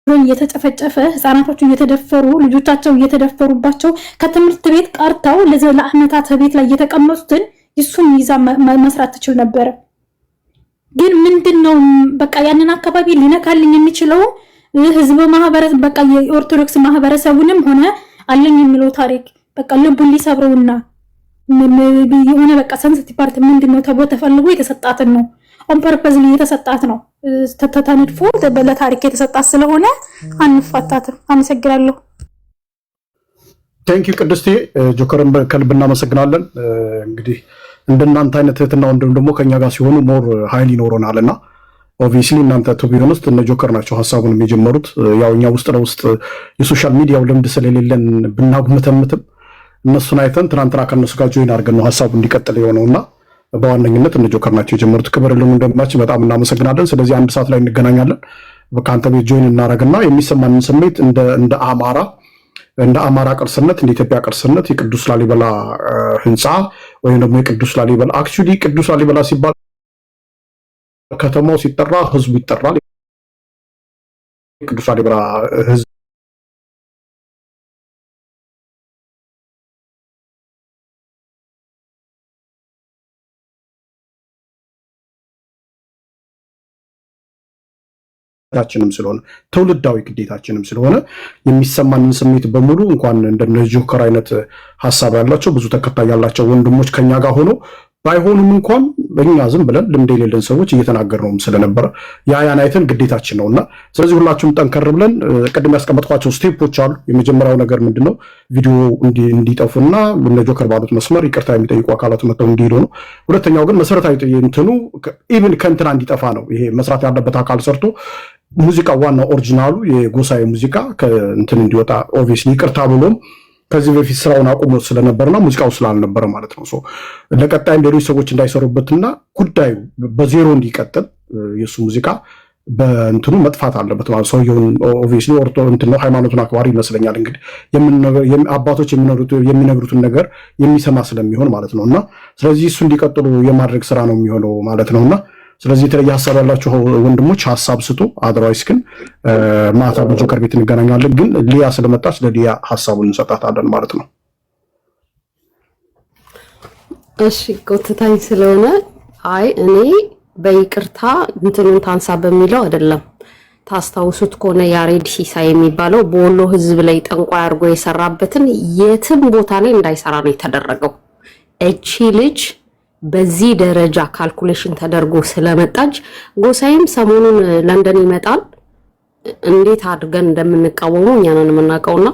እየተጨፈጨፈ ህፃናቶቹ እየተደፈሩ ልጆቻቸው እየተደፈሩባቸው ከትምህርት ቤት ቀርተው ለዓመታት ቤት ላይ እየተቀመጡትን እሱን ይዛ መስራት ትችል ነበር። ግን ምንድነው በቃ ያንን አካባቢ ሊነካልኝ የሚችለው ህዝብ ማህበረሰብ በቃ የኦርቶዶክስ ማህበረሰቡንም ሆነ አለኝ የሚለው ታሪክ በቃ ልቡን ሊሰብረውና የሆነ በቃ ሰንሲቲቭ ፓርት ምንድነው ተብሎ ተፈልጎ የተሰጣትን ነው ኦን ፐርፐዝ የተሰጣት ነው ተተነድፎ ለታሪክ የተሰጣት ስለሆነ አንፋታትም። አመሰግናለሁ። ቴንክ ዩ ቅድስቴ ጆከርን ከልብ እናመሰግናለን። እንግዲህ እንደናንተ አይነት እህትና ወንድም ደግሞ ከኛ ጋር ሲሆኑ ሞር ኃይል ይኖረናልና ኦብቪየስሊ እናንተ ቱ ቢሆንስ እነ ጆከር ናቸው ሐሳቡን የጀመሩት። ያው እኛ ውስጥ ለውስጥ የሶሻል ሚዲያው ልምድ ስለሌለን ብናጉምተምትም እነሱን አይተን ትናንትና ከነሱ ጋር ጆይን አድርገን ነው ሐሳቡ እንዲቀጥል የሆነውና በዋነኝነት እነ ጆከር ናቸው የጀመሩት። ክብር ለሙ እንደማችን በጣም እናመሰግናለን። ስለዚህ አንድ ሰዓት ላይ እንገናኛለን። በካንተ ቤት ጆይን እናደርግና የሚሰማንን ስሜት እንደ አማራ ቅርስነት እንደ ኢትዮጵያ ቅርስነት የቅዱስ ላሊበላ ህንፃ ወይም ደግሞ የቅዱስ ላሊበላ አክቹሊ ቅዱስ ላሊበላ ሲባል ከተማው ሲጠራ ህዝቡ ይጠራል። ቅዱስ ላሊበላ ህዝብ ግዴታችንም ስለሆነ ትውልዳዊ ግዴታችንም ስለሆነ የሚሰማንን ስሜት በሙሉ እንኳን እንደነ ጆከር አይነት ሐሳብ ያላቸው ብዙ ተከታይ ያላቸው ወንድሞች ከኛ ጋር ሆኖ ባይሆኑም እንኳን በእኛ ዝም ብለን ልምድ የሌለን ሰዎች እየተናገርነውም ስለነበረ ያን አይተን ግዴታችን ነውና ስለዚህ ሁላችሁም ጠንከር ብለን ቅድም ያስቀመጥኳቸው ስቴፖች አሉ። የመጀመሪያው ነገር ምንድነው ቪዲዮ እንዲጠፉና እነ ጆከር ባሉት መስመር ይቅርታ የሚጠይቁ አካላት መጥተው እንዲሄዱ ነው። ሁለተኛው ግን መሰረታዊ እንትኑ ኢቭን ከእንትና እንዲጠፋ ነው። ይሄ መስራት ያለበት አካል ሰርቶ ሙዚቃ ዋና ኦሪጂናሉ የጎሳዬ ሙዚቃ ከእንትን እንዲወጣ ኦብቪየስሊ ይቅርታ ብሎም ከዚህ በፊት ስራውን አቁሞ ስለነበርና ሙዚቃው ስላልነበረ ማለት ነው። ለቀጣይም ሌሎች ሰዎች እንዳይሰሩበትና ጉዳዩ በዜሮ እንዲቀጥል የሱ ሙዚቃ በእንትኑ መጥፋት አለበት ማለት ሰውየውን ኦብቪየስሊ ኦርቶ እንትን ነው ሃይማኖቱን አክባሪ ይመስለኛል። እንግዲህ አባቶች የሚነግሩትን ነገር የሚሰማ ስለሚሆን ማለት ነውና ስለዚህ እሱ እንዲቀጥሉ የማድረግ ስራ ነው የሚሆነው ማለት ነውና ስለዚህ የተለየ ሐሳብ ያላችሁ ወንድሞች ሐሳብ ስጡ። አድራይስ ግን ማታ በጆከር ቤት እንገናኛለን። ግን ሊያ ስለመጣች ለሊያ ሐሳቡን እንሰጣታለን ማለት ነው። እሺ ቆጥታኝ ስለሆነ እኔ በይቅርታ እንትኑን ታንሳ በሚለው አይደለም። ታስታውሱት ከሆነ ያሬድ ሲሳይ የሚባለው በወሎ ህዝብ ላይ ጠንቋይ አድርጎ የሰራበትን የትም ቦታ ላይ እንዳይሰራ ነው የተደረገው። እቺ ልጅ በዚህ ደረጃ ካልኩሌሽን ተደርጎ ስለመጣች ጎሳዬም ሰሞኑን ለንደን ይመጣል። እንዴት አድርገን እንደምንቃወመው እኛ ነን የምናውቀውና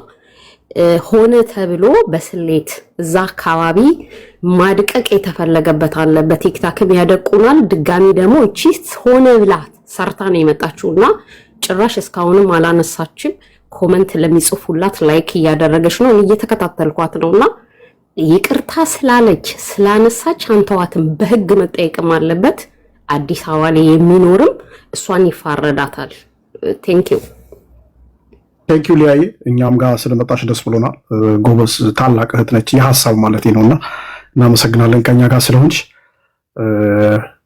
ሆነ ተብሎ በስሌት እዛ አካባቢ ማድቀቅ የተፈለገበት አለ። በቲክታክም ያደቁናል። ድጋሚ ደግሞ እቺ ሆነ ብላ ሰርታ ነው የመጣችውና ጭራሽ እስካሁንም አላነሳችም። ኮመንት ለሚጽፉላት ላይክ እያደረገች ነው። እየተከታተልኳት ነውና ይቅርታ ስላለች ስላነሳች አንተዋትም በህግ መጠየቅም አለበት። አዲስ አበባ ላይ የሚኖርም እሷን ይፋረዳታል። ቴንኪው ሊያዬ እኛም ጋር ስለመጣሽ ደስ ብሎናል። ጎበዝ ታላቅ እህት ነች የሐሳብ ማለት ነውና እናመሰግናለን ከኛ ጋር ስለሆንሽ።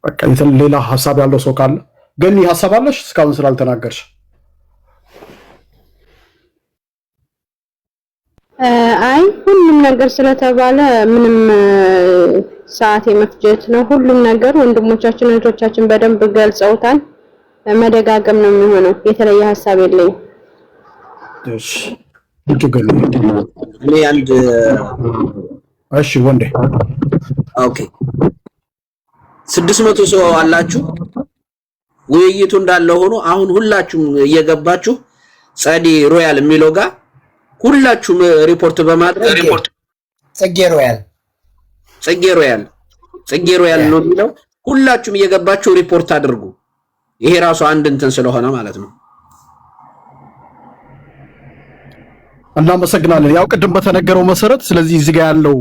በቃ ሌላ ሐሳብ ያለው ሰው ካለ ግን ሐሳብ አለሽ እስካሁን ስላልተናገርሽ? አይ ሁሉም ነገር ስለተባለ ምንም ሰዓት የመፍጀት ነው። ሁሉም ነገር ወንድሞቻችን እህቶቻችን በደንብ ገልጸውታል። መደጋገም ነው የሚሆነው። የተለየ ሐሳብ የለኝም። እሺ እኔ አንድ እሺ ወንዴ ኦኬ 600 ሰው አላችሁ። ውይይቱ እንዳለ ሆኖ አሁን ሁላችሁም እየገባችሁ ጸዲ ሮያል የሚለው ጋር ሁላችሁም ሪፖርት በማድረግ ጽጌ ሮያል ነው የሚለው ሁላችሁም እየገባችሁ ሪፖርት አድርጉ። ይሄ ራሱ አንድ እንትን ስለሆነ ማለት ነው። እናመሰግናለን። ያው ቅድም በተነገረው መሰረት ስለዚህ እዚህ ጋር ያለው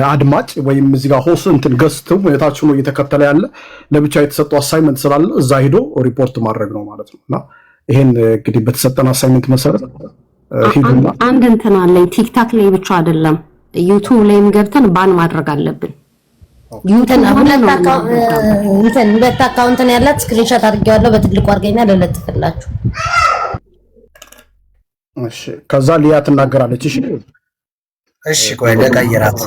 አድማጭ ወይም እዚህ ጋር ሆስ እንትን ገዝተው የታች ነው እየተከተለ ያለ ለብቻ የተሰጠው አሳይመንት ስላለ እዛ ሄዶ ሪፖርት ማድረግ ነው ማለት ነውና ይሄን እንግዲህ በተሰጠን አሳይመንት መሰረት ሂዱና አንድ እንትን አለኝ። ቲክታክ ላይ ብቻ አይደለም ዩቲዩብ ላይም ገብተን ባን ማድረግ አለብን። ሁለት አካውንት ነው ያላት። ስክሪንሾት አድርጌዋለሁ በትልቁ አድርገኛ ለለጥፍላችሁ። እሺ ከዛ ሊያ ትናገራለች። እሺ ቆይ ለቀይራት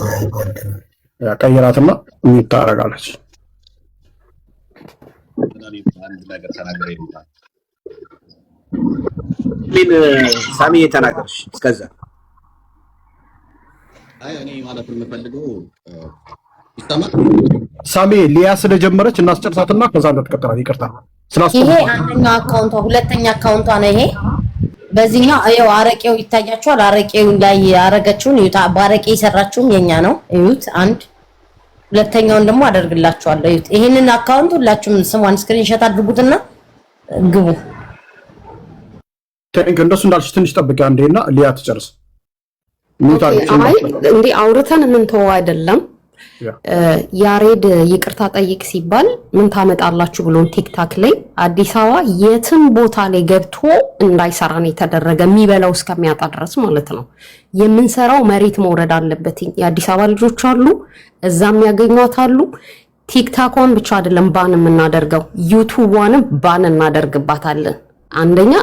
ቀይራትና ታረጋለች። አንድ ነገር ተናገረ ይላል ሳሚ የተናገርሽ እስከዛ እኔ ማለት የምፈልገው ይስተማል ሳሚ ሊያ ስለጀመረች እናስጨርሳትና ከዛ እንደተቀጠራል። ይቅርታ ይሄ አንደኛው አካውንቷ ሁለተኛ አካውንቷ ነው። ይሄ በዚህኛው አየው አረቄው ይታያችኋል። አረቄው ላይ ያረገችውን እዩት። ባረቄ የሰራችውን የኛ ነው እዩት። አንድ ሁለተኛውን ደግሞ አደርግላችኋለሁ እዩት። ይሄንን አካውንት ሁላችሁም ስሟን ስክሪንሾት አድርጉትና ግቡ። እንደሱ እንዳልሽ ትንሽ ጠብቂ አንዴና ሊያ ትጨርስ። አይ እንዴ አውርተን ምን ተው አይደለም ያሬድ ይቅርታ ጠይቅ ሲባል ምን ታመጣላችሁ ብሎን ቲክታክ ላይ አዲስ አበባ የትም ቦታ ላይ ገብቶ እንዳይሰራ ነው የተደረገ፣ የሚበላው እስከሚያጣ ድረስ ማለት ነው። የምንሰራው መሬት መውረድ አለበት። የአዲስ አበባ ልጆች አሉ እዛም ያገኟታሉ። ቲክታኳን ብቻ አይደለም ባን የምናደርገው ዩቲዩብዋንም ባን እናደርግባታለን። አንደኛ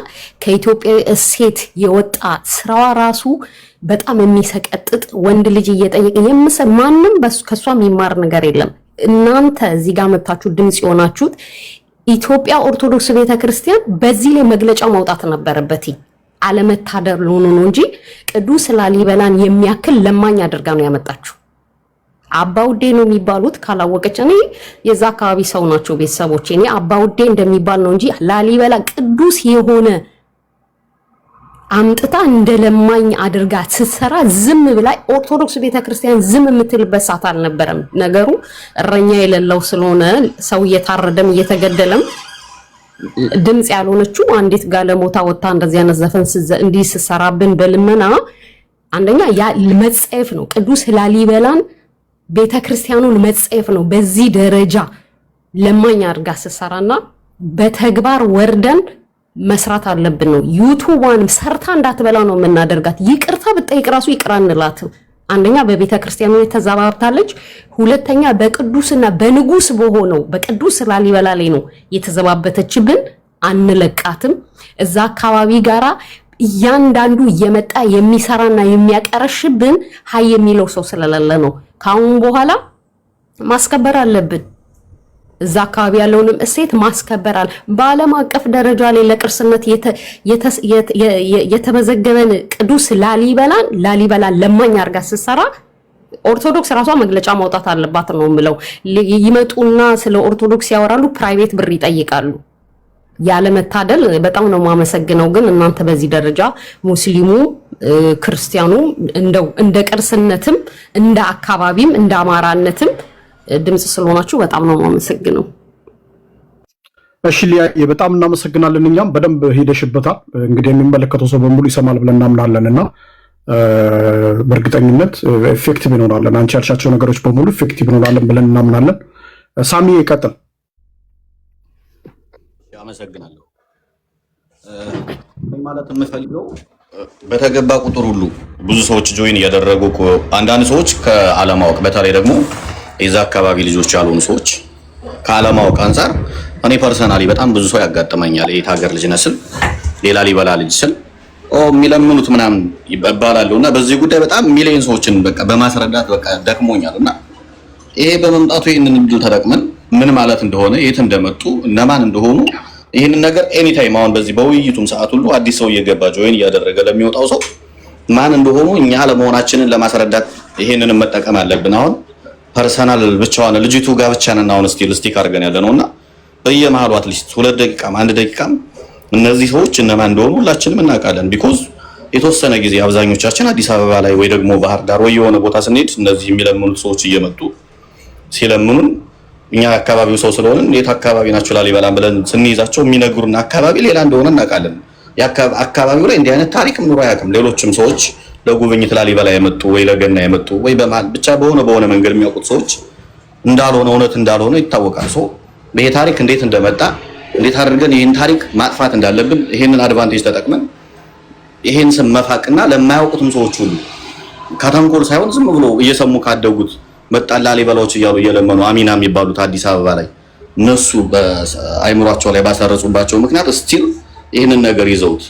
ከኢትዮጵያ እሴት የወጣ ስራዋ ራሱ በጣም የሚሰቀጥጥ ወንድ ልጅ እየጠየቀ ማንም ከሷ የሚማር ነገር የለም። እናንተ እዚህ ጋር መጣችሁ ድምጽ የሆናችሁት ኢትዮጵያ ኦርቶዶክስ ቤተክርስቲያን በዚህ ላይ መግለጫ ማውጣት ነበረበት። አለመታደር ሆኖ ነው እንጂ ቅዱስ ላሊበላን የሚያክል ለማኝ አድርጋ ነው ያመጣችሁ። አባውዴ ነው የሚባሉት ካላወቀች እኔ የዛ አካባቢ ሰው ናቸው ቤተሰቦቼ። እኔ አባውዴ እንደሚባል ነው እንጂ ላሊበላ ቅዱስ የሆነ አምጥታ እንደለማኝ አድርጋ ስትሰራ ዝም ብላ ኦርቶዶክስ ቤተክርስቲያን ዝም የምትልበት ሰዓት አልነበረም። ነገሩ እረኛ የሌለው ስለሆነ ሰው እየታረደም እየተገደለም ድምጽ ያልሆነችው አንዲት ጋለሞታ ወጣ እንደዚህ አይነት ዘፈን እንዲህ ስትሰራብን በልመና አንደኛ ያ መጽሐፍ ነው። ቅዱስ ላሊበላን ቤተክርስቲያኑን መጽሐፍ ነው በዚህ ደረጃ ለማኝ አድርጋ ስትሰራና በተግባር ወርደን መስራት አለብን ነው። ዩቲዩብዋንም ሰርታ እንዳትበላ ነው የምናደርጋት። ይቅርታ ብትጠይቅ ራሱ ይቅር አንላትም። አንደኛ በቤተክርስቲያኑ የተዛባብታለች፣ ሁለተኛ በቅዱስና በንጉስ በሆነው በቅዱስ ላሊበላ ላይ ነው የተዘባበተችብን። አንለቃትም። እዛ አካባቢ ጋራ እያንዳንዱ እየመጣ የሚሰራና የሚያቀረሽብን ሀይ የሚለው ሰው ስለሌለ ነው። ካሁን በኋላ ማስከበር አለብን። እዛ አካባቢ ያለውንም እሴት ማስከበራል። በዓለም አቀፍ ደረጃ ላይ ለቅርስነት የተመዘገበን ቅዱስ ላሊበላን ለማኝ አድርጋ ስትሰራ ኦርቶዶክስ ራሷ መግለጫ ማውጣት አለባት ነው የምለው። ይመጡና ስለ ኦርቶዶክስ ያወራሉ፣ ፕራይቬት ብር ይጠይቃሉ። ያለመታደል በጣም ነው ማመሰግነው። ግን እናንተ በዚህ ደረጃ ሙስሊሙ ክርስቲያኑ እንደው እንደ ቅርስነትም እንደ አካባቢም እንደ አማራነትም ድምጽ ስለሆናችሁ በጣም ነው ማመሰግነው። እሺ ሊያ በጣም እናመሰግናለን። እኛም በደንብ ሄደሽበታል። እንግዲህ የሚመለከተው ሰው በሙሉ ይሰማል ብለን እናምናለንና በእርግጠኝነት ኢፌክቲቭ ይሆናል። አንቺ ያልሻቸው ነገሮች በሙሉ ኢፌክቲቭ ይሆናል ብለን እናምናለን። ሳሚ ይቀጥል። አመሰግናለሁ። ማለት የምፈልገው በተገባ ቁጥር ሁሉ ብዙ ሰዎች ጆይን እያደረጉ አንዳንድ ሰዎች ከአለማወቅ በተለይ ደግሞ የዛ አካባቢ ልጆች ያልሆኑ ሰዎች ከአለማወቅ አንፃር እኔ ፐርሰናሊ በጣም ብዙ ሰው ያጋጥመኛል። የት ሀገር ልጅ ነስል ሌላ ሊበላ ልጅ ስል የሚለምኑት ምናምን ይባላሉና በዚህ ጉዳይ በጣም ሚሊዮን ሰዎችን በቃ በማስረዳት በቃ ደክሞኛልና ይሄ በመምጣቱ ይሄንን እድል ተጠቅመን ምን ማለት እንደሆነ የት እንደመጡ እነማን እንደሆኑ ይሄንን ነገር ኤኒ ታይም አሁን በዚህ በውይይቱም ሰዓት ሁሉ አዲስ ሰው እየገባ ጆይን እያደረገ ለሚወጣው ሰው ማን እንደሆኑ እኛ ለመሆናችንን ለማስረዳት ይሄንን መጠቀም አለብን። አሁን ፐርሰናል ብቻዋን ልጅቱ ጋር ብቻ ነን አሁን ስቲክ አድርገን ያለነውና በየመሃሉ አትሊስት 2 ደቂቃም 1 ደቂቃም እነዚህ ሰዎች እነማን እንደሆኑ ሁላችንም እናውቃለን። ቢኮዝ የተወሰነ ጊዜ አብዛኞቻችን አዲስ አበባ ላይ ወይ ደግሞ ባህር ዳር ወይ የሆነ ቦታ ስንሄድ እነዚህ የሚለምኑት ሰዎች እየመጡ ሲለምኑን እኛ አካባቢው ሰው ስለሆነ የት አካባቢ ናቸው ላሊበላ ብለን ስንይዛቸው የሚነግሩን አካባቢ ሌላ እንደሆነ እናውቃለን። አካባቢው ላይ እንዲህ አይነት ታሪክ ኑሮ አያውቅም። ሌሎችም ሰዎች ለጉብኝት ላሊበላ የመጡ ወይ ለገና የመጡ ወይ በማል ብቻ በሆነ መንገድ የሚያውቁት ሰዎች እንዳልሆነ እውነት እንዳልሆነ ይታወቃል። ሰው ይሄ ታሪክ እንዴት እንደመጣ እንዴት አድርገን ይሄን ታሪክ ማጥፋት እንዳለብን ይሄንን አድቫንቴጅ ተጠቅመን ይሄን ስም መፋቅና ለማያውቁትም ሰዎች ሁሉ ከተንኮል ሳይሆን ዝም ብሎ እየሰሙ ካደጉት መጣላ ላሊበላዎች እያሉ እየለመኑ አሚና የሚባሉት አዲስ አበባ ላይ እነሱ በአይምሯቸው ላይ ባሰረጹባቸው ምክንያት ስቲል ይሄንን ነገር ይዘውት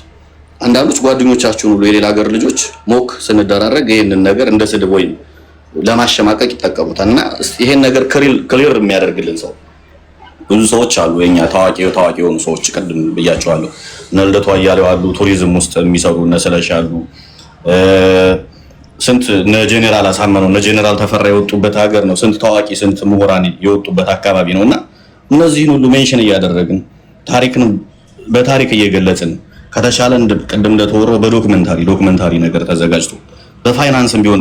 አንዳንዶች ጓደኞቻቸውን ሁሉ የሌላ ሀገር ልጆች ሞክ ስንደራረግ ይሄንን ነገር እንደ ስድብ ወይም ለማሸማቀቅ ይጠቀሙታል። እና ይሄን ነገር ክሊር የሚያደርግልን ሰው ብዙ ሰዎች አሉ። የኛ ታዋቂ የሆኑ ሰዎች ቅድም ብያቸዋለሁ። እነ ልደቱ አያሌው አሉ፣ ቱሪዝም ውስጥ የሚሰሩ እነ ስለሽ አሉ፣ ስንት እነ ጄኔራል አሳመነው እነ ጄኔራል ተፈራ የወጡበት ሀገር ነው። ስንት ታዋቂ ስንት ምሁራን የወጡበት አካባቢ ነውና እነዚህን ሁሉ ሜንሽን እያደረግን ታሪክን በታሪክ እየገለጽን ከተሻለ ቅድም እንደተወራው በዶክመንታሪ ነገር ተዘጋጅቶ በፋይናንስም ቢሆን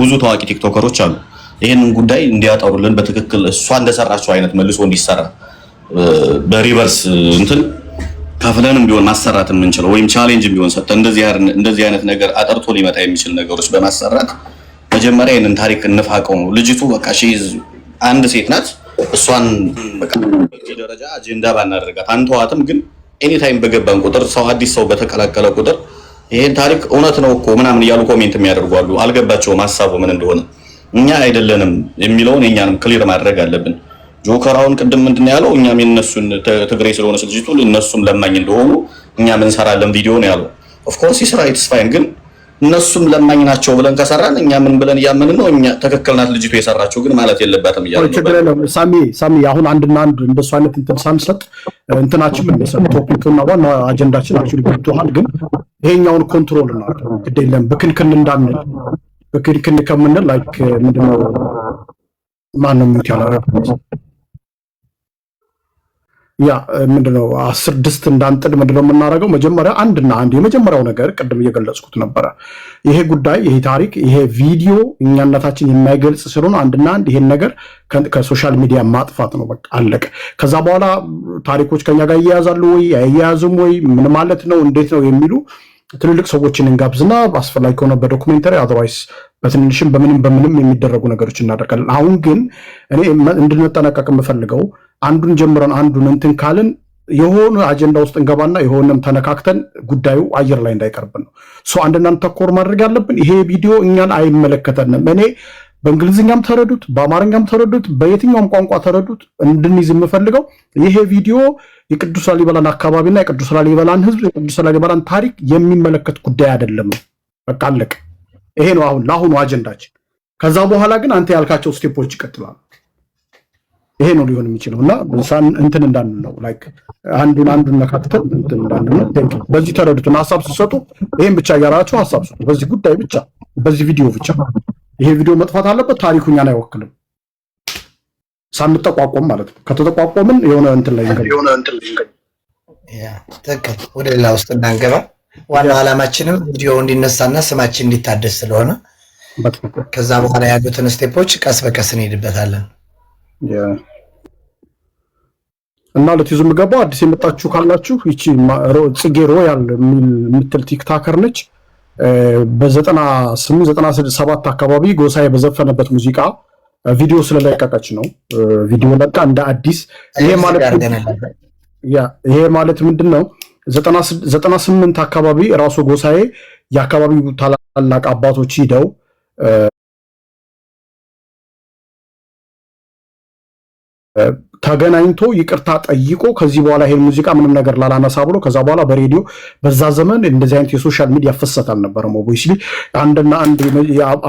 ብዙ ታዋቂ ቲክቶከሮች አሉ። ይሄንን ጉዳይ እንዲያጠሩልን በትክክል እሷ እንደሰራቸው አይነት መልሶ እንዲሰራ በሪቨርስ እንትን ከፍለንም ቢሆን ማሰራት የምንችለው ወይም ቻሌንጅ ቢሆን ሰጥተን እንደዚህ አይነት ነገር አጠርቶ ሊመጣ የሚችል ነገሮች በማሰራት መጀመሪያ ይሄንን ታሪክ እንፋቀው ነው። ልጅቱ በቃ አንድ ሴት ናት። እሷን በቃ ደረጃ አጀንዳ ባናደርጋት አንተዋትም። ግን ኤኒ ታይም በገባን ቁጥር ሰው አዲስ ሰው በተቀላቀለ ቁጥር ይሄን ታሪክ እውነት ነው እኮ ምናምን እያሉ ኮሜንት የሚያደርጉ አሉ። አልገባቸውም ሀሳቡ ምን እንደሆነ። እኛ አይደለንም የሚለውን የኛንም ክሊር ማድረግ አለብን። ጆከራውን ቅድም ምንድን ነው ያለው? እኛም የነሱን ትግሬ ስለሆነ ልጅቱ እነሱም ለማኝ እንደሆኑ እኛም እንሰራለን ቪዲዮ ነው ያለው። ኦፍ ኮርስ ይስራ፣ ኢትስ ፋይን። ግን እነሱም ለማኝ ናቸው ብለን ከሰራን እኛ ምን ብለን እያመንን ነው? እኛ ትክክል ናት ልጅቱ የሰራቸው ግን ማለት የለባትም እያለ ነው። ሳሚ አሁን አንድና አንድ እንደሱ አይነት እንትን ሳንሰጥ እንትናችን ምን መሰለህ ቶፒክና ዋና አጀንዳችን አክቹሊ ገብቶሃል። ግን ይሄኛውን ኮንትሮል እናድርግ ግድ የለም በክንክን እንዳንል በክንክን ከምንል ላይክ ምንድነው ማንም ሙት ያላረ ያ ምንድነው 10 ድስት እንዳንጥድ ምንድነው የምናደርገው? መጀመሪያ አንድና አንድ የመጀመሪያው ነገር ቅድም እየገለጽኩት ነበረ። ይሄ ጉዳይ ይሄ ታሪክ ይሄ ቪዲዮ እኛነታችን የማይገልጽ ስለሆነ አንድና አንድ ይሄን ነገር ከሶሻል ሚዲያ ማጥፋት ነው። በቃ አለቀ። ከዛ በኋላ ታሪኮች ከኛ ጋር ይያያዛሉ ወይ አይያያዙም ወይ ምን ማለት ነው እንዴት ነው የሚሉ ትልልቅ ሰዎችን እንጋብዝና አስፈላጊ ከሆነ በዶክሜንተሪ አዘርዋይስ በትንሽም በምንም የሚደረጉ ነገሮች እናደርጋለን። አሁን ግን እኔ እንድንጠነቀቅ የምፈልገው አንዱን ጀምረን አንዱን እንትን ካልን የሆነ አጀንዳ ውስጥ እንገባና የሆነም ተነካክተን ጉዳዩ አየር ላይ እንዳይቀርብን ነው። አንድና ተኮር ማድረግ ያለብን ይሄ ቪዲዮ እኛን አይመለከተንም። እኔ በእንግሊዝኛም ተረዱት፣ በአማርኛም ተረዱት፣ በየትኛውም ቋንቋ ተረዱት እንድንይዝ የምፈልገው ይሄ ቪዲዮ የቅዱስ ላሊበላን አካባቢና የቅዱስ ላሊበላን ሕዝብ የቅዱስ ላሊበላን ታሪክ የሚመለከት ጉዳይ አይደለም። በቃ አለቀ። ይሄ ነው አሁን ለአሁኑ አጀንዳችን። ከዛ በኋላ ግን አንተ ያልካቸው ስቴፖች ይቀጥላሉ። ይሄ ነው ሊሆን የሚችለው እና እንትን እንዳንል ነው ላይክ አንዱን ነካክተን እንትን እንዳንል ነው። በዚህ ተረዱትና ሀሳብ ሲሰጡ ይሄን ብቻ እያላችሁ ሀሳብ ስጡ። በዚህ ጉዳይ ብቻ በዚህ ቪዲዮ ብቻ ይሄ ቪዲዮ መጥፋት አለበት። ታሪኩ እኛን አይወክልም። ሳንጠቋቆም ማለት ነው። ከተጠቋቆምን የሆነ እንትን ላይ ትክክል ወደ ሌላ ውስጥ እንዳንገባ ዋናው ዓላማችንም ቪዲዮ እንዲነሳና ስማችን እንዲታደስ ስለሆነ ከዛ በኋላ ያሉትን ስቴፖች ቀስ በቀስ እንሄድበታለን እና ለትይዙ የምገባው አዲስ የመጣችሁ ካላችሁ ይቺ ጽጌ ሮያል የምትል ቲክታከር ነች። በ9897 አካባቢ ጎሳዬ በዘፈነበት ሙዚቃ ቪዲዮ ስለለቀቀች ነው። ቪዲዮ ለቃ እንደ አዲስ ይሄ ማለት ምንድን ነው? 98 አካባቢ ራሱ ጎሳዬ የአካባቢው ታላላቅ አባቶች ሂደው ተገናኝቶ ይቅርታ ጠይቆ ከዚህ በኋላ ይሄን ሙዚቃ ምንም ነገር ላላነሳ ብሎ ከዛ በኋላ በሬዲዮ በዛ ዘመን እንደዚህ አይነት የሶሻል ሚዲያ ፍሰት አልነበረም። ኦብቪስሊ አንድና አንድ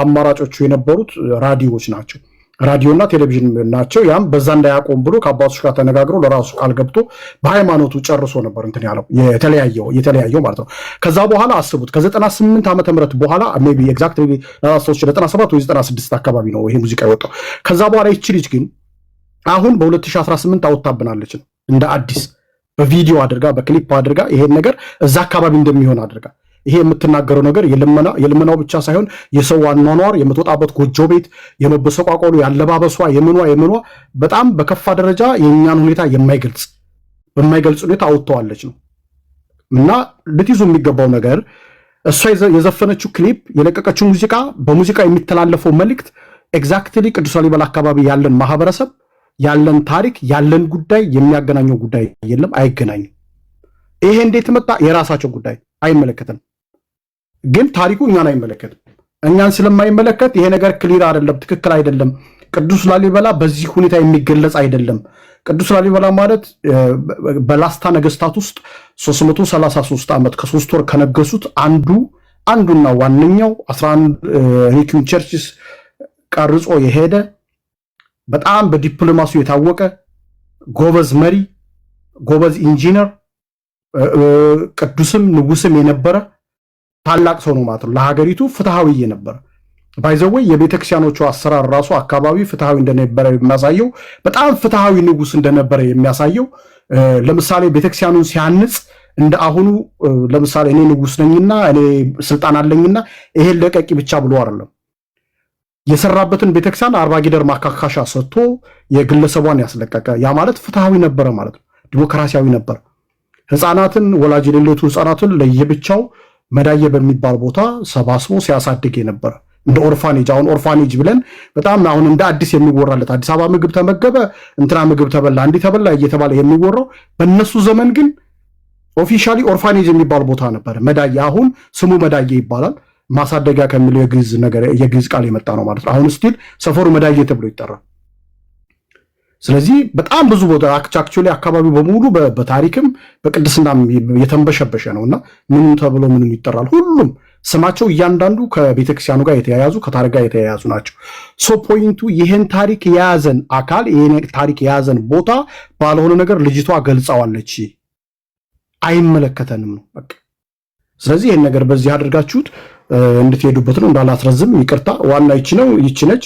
አማራጮቹ የነበሩት ራዲዮዎች ናቸው። ራዲዮና ቴሌቪዥን ናቸው። ያም በዛ እንዳያቆም ብሎ ከአባቶች ጋር ተነጋግሮ ለራሱ ቃል ገብቶ በሃይማኖቱ ጨርሶ ነበር እንትን ያለው የተለያየው ማለት ነው። ከዛ በኋላ አስቡት ከ98 ዓመተ ምህረት በኋላ ሜይ ቢ ኤግዛክትሊ 97 ወይ 96 አካባቢ ነው ይሄ ሙዚቃ የወጣው። ከዛ በኋላ ይቺ ልጅ ግን አሁን በ2018 አወጣብናለች እንደ አዲስ በቪዲዮ አድርጋ በክሊፕ አድርጋ ይሄን ነገር እዛ አካባቢ እንደሚሆን አድርጋ ይሄ የምትናገረው ነገር የልመናው ብቻ ሳይሆን የሰው አኗኗር የምትወጣበት ጎጆ ቤት የመበሰቋቆሉ ያለባበሷ የምኗ በጣም በከፋ ደረጃ የእኛን ሁኔታ በማይገልጽ ሁኔታ አውጥተዋለች ነው። እና ልትይዙ የሚገባው ነገር እሷ የዘፈነችው ክሊፕ የለቀቀችው ሙዚቃ በሙዚቃ የሚተላለፈው መልእክት ኤግዛክትሊ ቅዱስ ላሊበላ አካባቢ ያለን ማህበረሰብ ያለን ታሪክ ያለን ጉዳይ የሚያገናኘው ጉዳይ የለም፣ አይገናኝም። ይሄ እንዴት መጣ? የራሳቸው ጉዳይ አይመለከትም። ግን ታሪኩ እኛን አይመለከትም። እኛን ስለማይመለከት ይሄ ነገር ክሊር አይደለም፣ ትክክል አይደለም፣ ቅዱስ ላሊበላ በዚህ ሁኔታ የሚገለጽ አይደለም፣ ቅዱስ ላሊበላ ማለት በላስታ ነገስታት ውስጥ 333 ዓመት ከ3 ወር ከነገሱት አንዱና ዋነኛው 11 ሪኪውን ቸርችስ ቀርጾ የሄደ በጣም በዲፕሎማሲው የታወቀ ጎበዝ መሪ፣ ጎበዝ ኢንጂነር፣ ቅዱስም ንጉስም የነበረ ታላቅ ሰው ነው ማለት ነው። ለሀገሪቱ ፍትሃዊ የነበረ ባይዘወይ የቤተክርስቲያኖቹ አሰራር ራሱ አካባቢ ፍትሃዊ እንደነበረ የሚያሳየው በጣም ፍትሃዊ ንጉስ እንደነበረ የሚያሳየው ለምሳሌ ቤተክርስቲያኑን ሲያንጽ እንደ አሁኑ ለምሳሌ እኔ ንጉስ ነኝና እኔ ስልጣን አለኝና ይሄን ለቀቂ ብቻ ብሎ አይደለም የሰራበትን ቤተክርስቲያን 40 ጊደር ማካካሻ ሰጥቶ የግለሰቧን ያስለቀቀ። ያ ማለት ፍትሃዊ ነበረ ማለት ነው። ዲሞክራሲያዊ ነበር። ህፃናትን ወላጅ የሌለው ህፃናትን ለየብቻው መዳየ በሚባል ቦታ ሰባስቦ ሲያሳድግ የነበረ እንደ ኦርፋኔጅ። አሁን ኦርፋኔጅ ብለን በጣም አሁን እንደ አዲስ የሚወራለት አዲስ አበባ ምግብ ተመገበ እንትና ምግብ ተበላ እንዲህ ተበላ እየተባለ የሚወራው በእነሱ ዘመን ግን ኦፊሻሊ ኦርፋኔጅ የሚባል ቦታ ነበር። መዳየ አሁን ስሙ መዳየ ይባላል። ማሳደጊያ ከሚለው የግዕዝ ቃል የመጣ ነው ማለት ነው። አሁን ስቲል ሰፈሩ መዳየ ተብሎ ይጠራል። ስለዚህ በጣም ብዙ ቦታ አክቹዋሊ አካባቢው በሙሉ በታሪክም በቅድስናም የተንበሸበሸ ነውና ምኑ ተብሎ ምኑ ይጠራል። ሁሉም ስማቸው እያንዳንዱ ከቤተክርስቲያኑ ጋር የተያያዙ ከታሪክ ጋር የተያያዙ ናቸው። ሶ ፖይንቱ ይሄን ታሪክ የያዘን አካል ይሄን ታሪክ የያዘን ቦታ ባልሆነ ነገር ልጅቷ ገልጻዋለች። አይመለከተንም ነው በቃ። ስለዚህ ይሄን ነገር በዚህ አድርጋችሁት እንድትሄዱበት ነው። እንዳላስረዝም ይቅርታ። ዋና ይቺ ነች።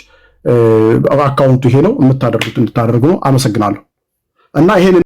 አካውንቱ ይሄ ነው። የምታደርጉት እንድታደርጉ ነው። አመሰግናለሁ እና ይሄን